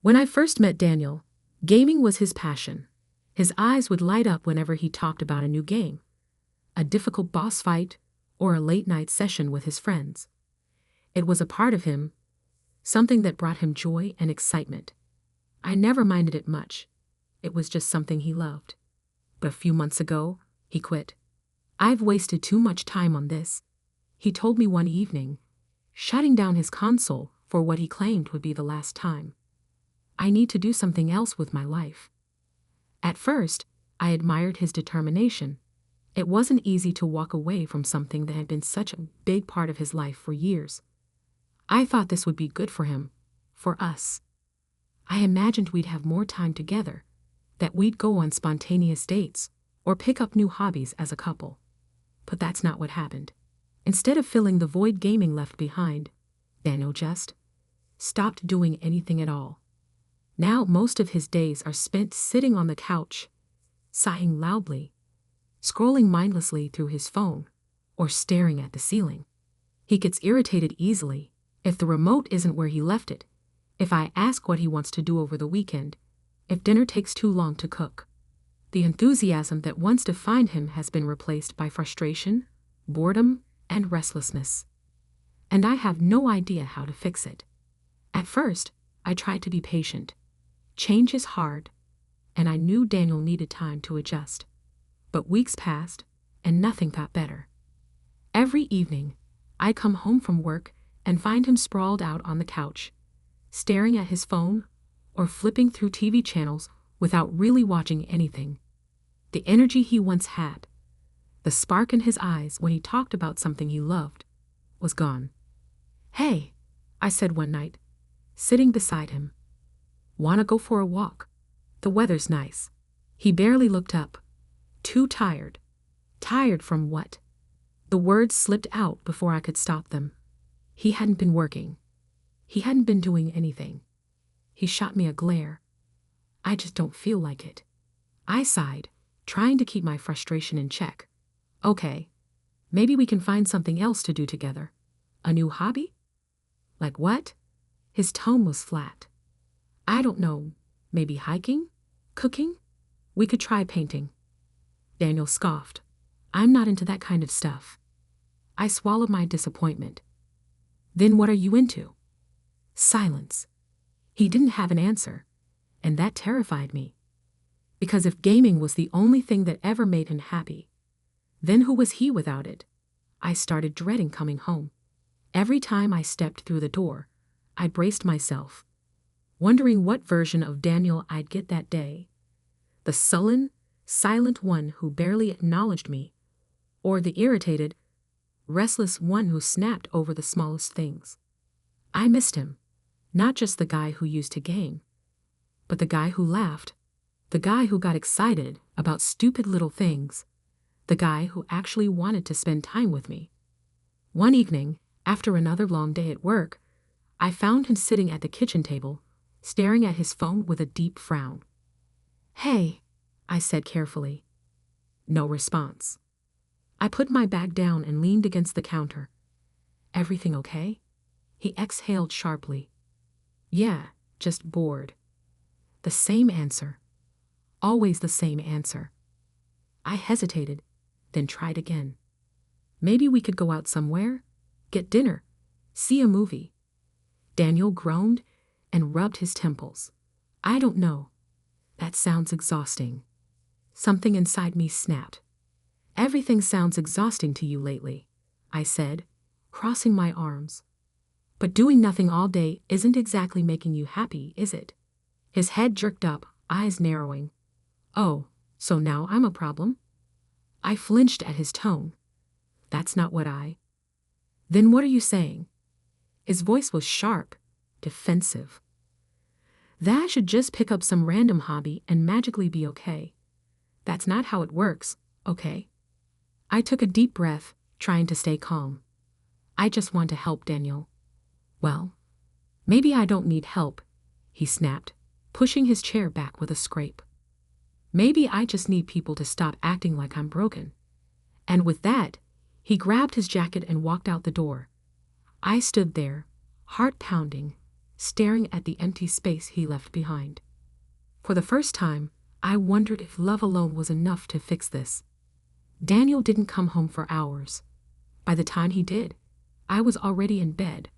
When I first met Daniel, gaming was his passion. His eyes would light up whenever he talked about a new game, a difficult boss fight, or a late-night session with his friends. It was a part of him, something that brought him joy and excitement. I never minded it much. It was just something he loved. But a few months ago, he quit. "I've wasted too much time on this," he told me one evening, shutting down his console for what he claimed would be the last time. "I need to do something else with my life." At first, I admired his determination. It wasn't easy to walk away from something that had been such a big part of his life for years. I thought this would be good for him, for us. I imagined we'd have more time together, that we'd go on spontaneous dates, or pick up new hobbies as a couple. But that's not what happened. Instead of filling the void gaming left behind, Daniel just stopped doing anything at all. Now most of his days are spent sitting on the couch, sighing loudly, scrolling mindlessly through his phone, or staring at the ceiling. He gets irritated easily if the remote isn't where he left it, if I ask what he wants to do over the weekend, if dinner takes too long to cook. The enthusiasm that once defined him has been replaced by frustration, boredom, and restlessness. And I have no idea how to fix it. At first, I tried to be patient. Change is hard, and I knew Daniel needed time to adjust. But weeks passed, and nothing got better. Every evening, I come home from work and find him sprawled out on the couch, staring at his phone or flipping through TV channels without really watching anything. The energy he once had, the spark in his eyes when he talked about something he loved, was gone. "Hey," I said one night, sitting beside him. "Wanna go for a walk? The weather's nice." He barely looked up. Too tired. Tired from what? The words slipped out before I could stop them. He hadn't been working. He hadn't been doing anything. He shot me a glare. "I just don't feel like it." I sighed, trying to keep my frustration in check. "Okay, maybe we can find something else to do together. A new hobby?" "Like what?" His tone was flat. "I don't know, maybe hiking? Cooking? We could try painting." Daniel scoffed. "I'm not into that kind of stuff." I swallowed my disappointment. "Then what are you into?" Silence. He didn't have an answer, and that terrified me. Because if gaming was the only thing that ever made him happy, then who was he without it? I started dreading coming home. Every time I stepped through the door, I braced myself, wondering what version of Daniel I'd get that day. The sullen, silent one who barely acknowledged me, or the irritated, restless one who snapped over the smallest things. I missed him, not just the guy who used to game, but the guy who laughed, the guy who got excited about stupid little things, the guy who actually wanted to spend time with me. One evening, after another long day at work, I found him sitting at the kitchen table, staring at his phone with a deep frown. "Hey," I said carefully. No response. I put my bag down and leaned against the counter. "Everything okay?" He exhaled sharply. "Yeah, just bored." The same answer. Always the same answer. I hesitated, then tried again. "Maybe we could go out somewhere, get dinner, see a movie." Daniel groaned and rubbed his temples. "I don't know. That sounds exhausting." Something inside me snapped. "Everything sounds exhausting to you lately," I said, crossing my arms. "But doing nothing all day isn't exactly making you happy, is it?" His head jerked up, eyes narrowing. "Oh, so now I'm a problem?" I flinched at his tone. "That's not what I—" "Then what are you saying?" His voice was sharp, defensive. "That I should just pick up some random hobby and magically be okay. That's not how it works, okay?" I took a deep breath, trying to stay calm. "I just want to help, Daniel." "Well, maybe I don't need help," he snapped, pushing his chair back with a scrape. "Maybe I just need people to stop acting like I'm broken." And with that, he grabbed his jacket and walked out the door. I stood there, heart pounding, staring at the empty space he left behind. For the first time, I wondered if love alone was enough to fix this. Daniel didn't come home for hours. By the time he did, I was already in bed,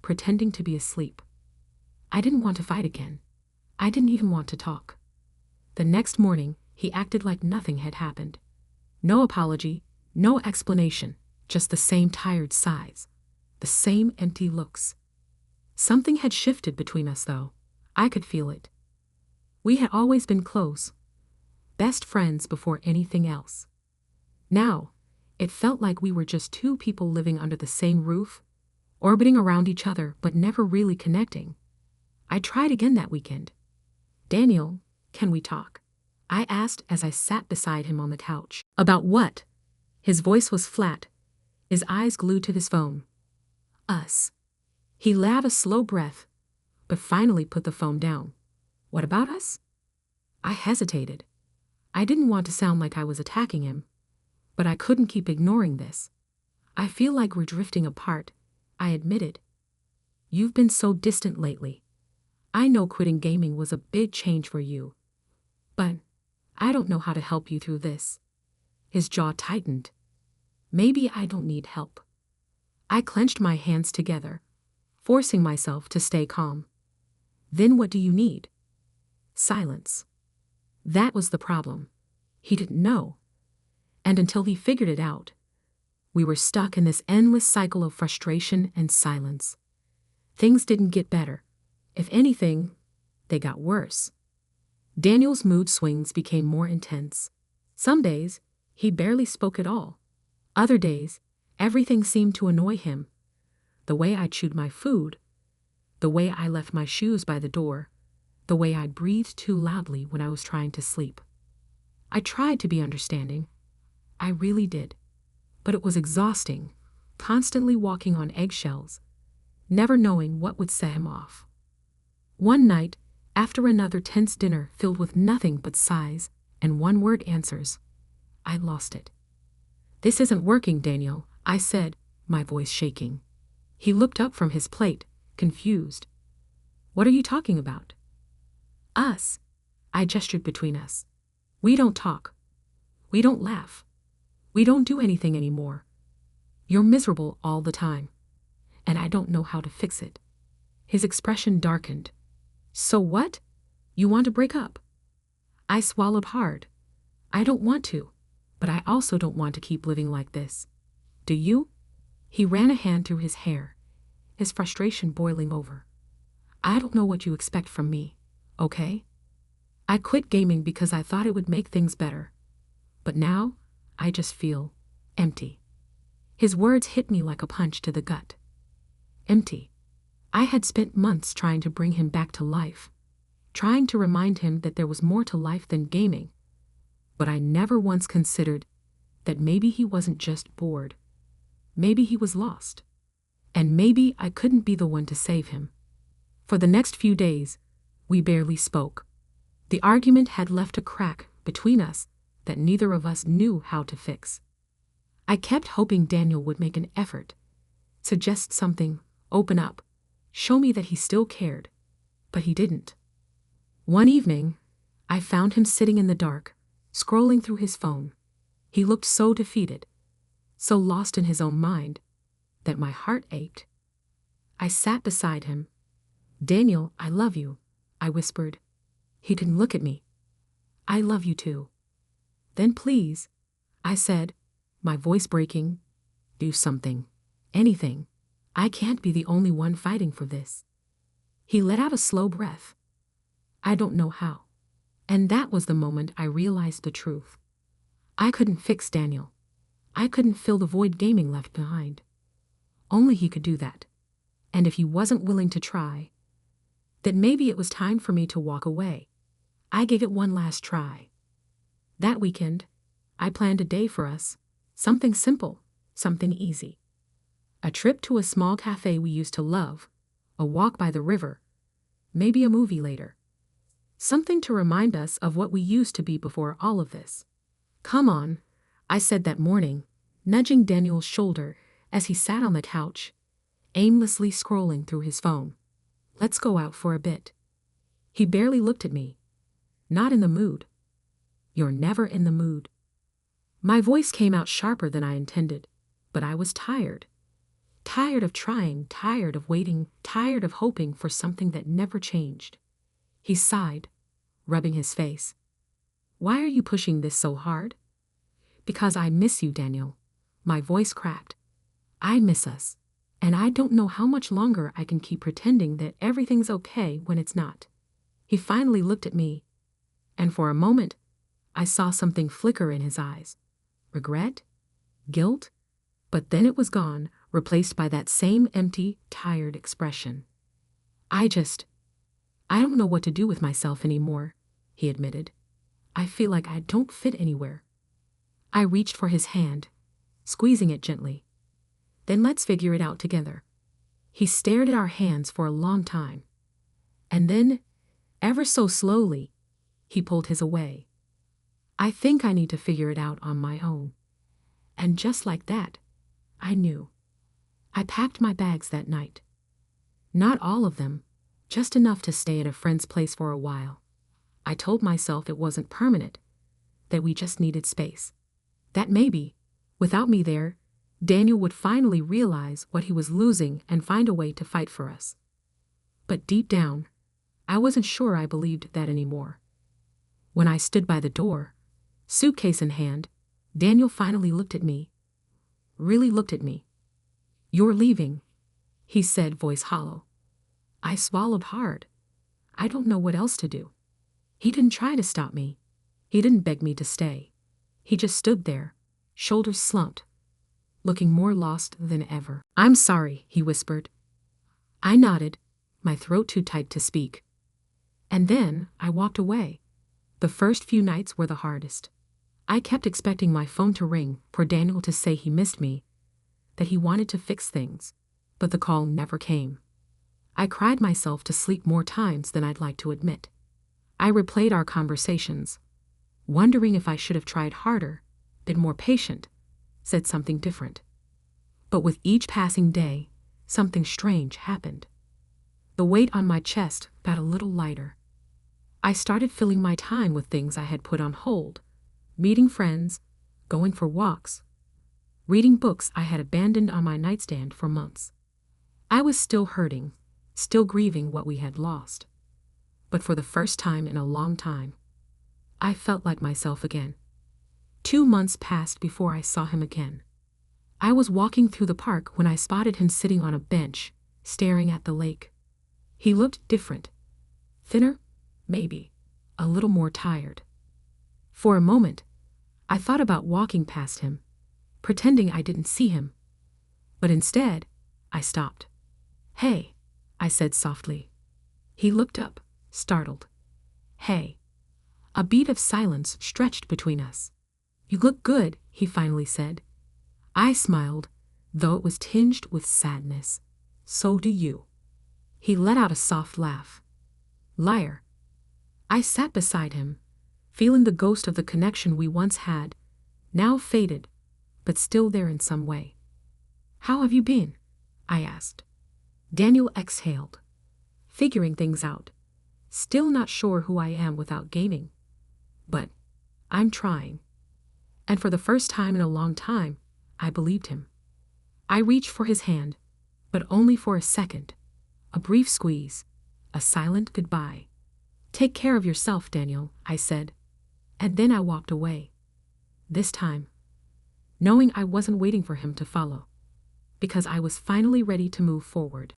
pretending to be asleep. I didn't want to fight again. I didn't even want to talk. The next morning, he acted like nothing had happened. No apology, no explanation, just the same tired sighs, the same empty looks. Something had shifted between us, though. I could feel it. We had always been close, best friends before anything else. Now, it felt like we were just two people living under the same roof, orbiting around each other but never really connecting. I tried again that weekend. "Daniel, can we talk?" I asked as I sat beside him on the couch. "About what?" His voice was flat, his eyes glued to his phone. "Us." He let out a slow breath, but finally put the phone down. "What about us?" I hesitated. I didn't want to sound like I was attacking him, but I couldn't keep ignoring this. "I feel like we're drifting apart," I admitted. "You've been so distant lately. I know quitting gaming was a big change for you, but I don't know how to help you through this." His jaw tightened. Maybe I don't need help. I clenched my hands together, forcing myself to stay calm. "Then what do you need?" Silence. That was the problem. He didn't know. And until he figured it out, we were stuck in this endless cycle of frustration and silence. Things didn't get better. If anything, they got worse. Daniel's mood swings became more intense. Some days, he barely spoke at all. Other days, everything seemed to annoy him. The way I chewed my food, the way I left my shoes by the door, the way I breathed too loudly when I was trying to sleep. I tried to be understanding. I really did. But it was exhausting, constantly walking on eggshells, never knowing what would set him off. One night, after another tense dinner filled with nothing but sighs and one-word answers, I lost it. "This isn't working, Daniel," I said, my voice shaking. He looked up from his plate, confused. "What are you talking about?" "Us." I gestured between us. "We don't talk. We don't laugh. We don't do anything anymore. You're miserable all the time, and I don't know how to fix it." His expression darkened. "So what? You want to break up?" I swallowed hard. I don't want to, but I also don't want to keep living like this. "Do you?" He ran a hand through his hair, his frustration boiling over. "I don't know what you expect from me, okay? I quit gaming because I thought it would make things better. But now, I just feel empty." His words hit me like a punch to the gut. Empty. I had spent months trying to bring him back to life, trying to remind him that there was more to life than gaming. But I never once considered that maybe he wasn't just bored. Maybe he was lost. And maybe I couldn't be the one to save him. For the next few days, we barely spoke. The argument had left a crack between us that neither of us knew how to fix. I kept hoping Daniel would make an effort, suggest something, open up, show me that he still cared, but he didn't. One evening, I found him sitting in the dark, scrolling through his phone. He looked so defeated, so lost in his own mind, that my heart ached. I sat beside him. "Daniel, I love you," I whispered. He didn't look at me. "I love you too." "Then please," I said, my voice breaking, "do something, anything. I can't be the only one fighting for this." He let out a slow breath. "I don't know how." And that was the moment I realized the truth. I couldn't fix Daniel. I couldn't fill the void gaming left behind. Only he could do that. And if he wasn't willing to try, then maybe it was time for me to walk away. I gave it one last try. That weekend, I planned a day for us, something simple, something easy. A trip to a small cafe we used to love, a walk by the river, maybe a movie later. Something to remind us of what we used to be before all of this. "Come on," I said that morning, nudging Daniel's shoulder as he sat on the couch, aimlessly scrolling through his phone. Let's go out for a bit. He barely looked at me. Not in the mood. You're never in the mood. My voice came out sharper than I intended, but I was tired. Tired of trying, tired of waiting, tired of hoping for something that never changed. He sighed, rubbing his face. Why are you pushing this so hard? Because I miss you, Daniel. My voice cracked. I miss us, and I don't know how much longer I can keep pretending that everything's okay when it's not. He finally looked at me, and for a moment, I saw something flicker in his eyes. Regret? Guilt? But then it was gone, replaced by that same empty, tired expression. I don't know what to do with myself anymore, he admitted. I feel like I don't fit anywhere. I reached for his hand, squeezing it gently. Then let's figure it out together. He stared at our hands for a long time. And then, ever so slowly, he pulled his away. I think I need to figure it out on my own. And just like that, I knew. I packed my bags that night. Not all of them, just enough to stay at a friend's place for a while. I told myself it wasn't permanent, that we just needed space. That maybe, without me there, Daniel would finally realize what he was losing and find a way to fight for us. But deep down, I wasn't sure I believed that anymore. When I stood by the door, suitcase in hand, Daniel finally looked at me. Really looked at me. You're leaving, he said, voice hollow. I swallowed hard. I don't know what else to do. He didn't try to stop me. He didn't beg me to stay. He just stood there, shoulders slumped, looking more lost than ever. I'm sorry, he whispered. I nodded, my throat too tight to speak. And then I walked away. The first few nights were the hardest. I kept expecting my phone to ring for Daniel to say he missed me, that he wanted to fix things, but the call never came. I cried myself to sleep more times than I'd like to admit. I replayed our conversations, wondering if I should have tried harder, been more patient, said something different. But with each passing day, something strange happened. The weight on my chest got a little lighter. I started filling my time with things I had put on hold, meeting friends, going for walks, reading books I had abandoned on my nightstand for months. I was still hurting, still grieving what we had lost. But for the first time in a long time, I felt like myself again. 2 months passed before I saw him again. I was walking through the park when I spotted him sitting on a bench, staring at the lake. He looked different. Thinner, maybe, a little more tired. For a moment, I thought about walking past him, pretending I didn't see him. But instead, I stopped. Hey, I said softly. He looked up, startled. Hey. A beat of silence stretched between us. You look good, he finally said. I smiled, though it was tinged with sadness. So do you. He let out a soft laugh. Liar. I sat beside him, feeling the ghost of the connection we once had, now faded, but still there in some way. How have you been? I asked. Daniel exhaled, figuring things out. Still not sure who I am without gaming. But I'm trying. And for the first time in a long time, I believed him. I reached for his hand, but only for a second. A brief squeeze, a silent goodbye. Take care of yourself, Daniel, I said. And then I walked away. This time, knowing I wasn't waiting for him to follow, because I was finally ready to move forward.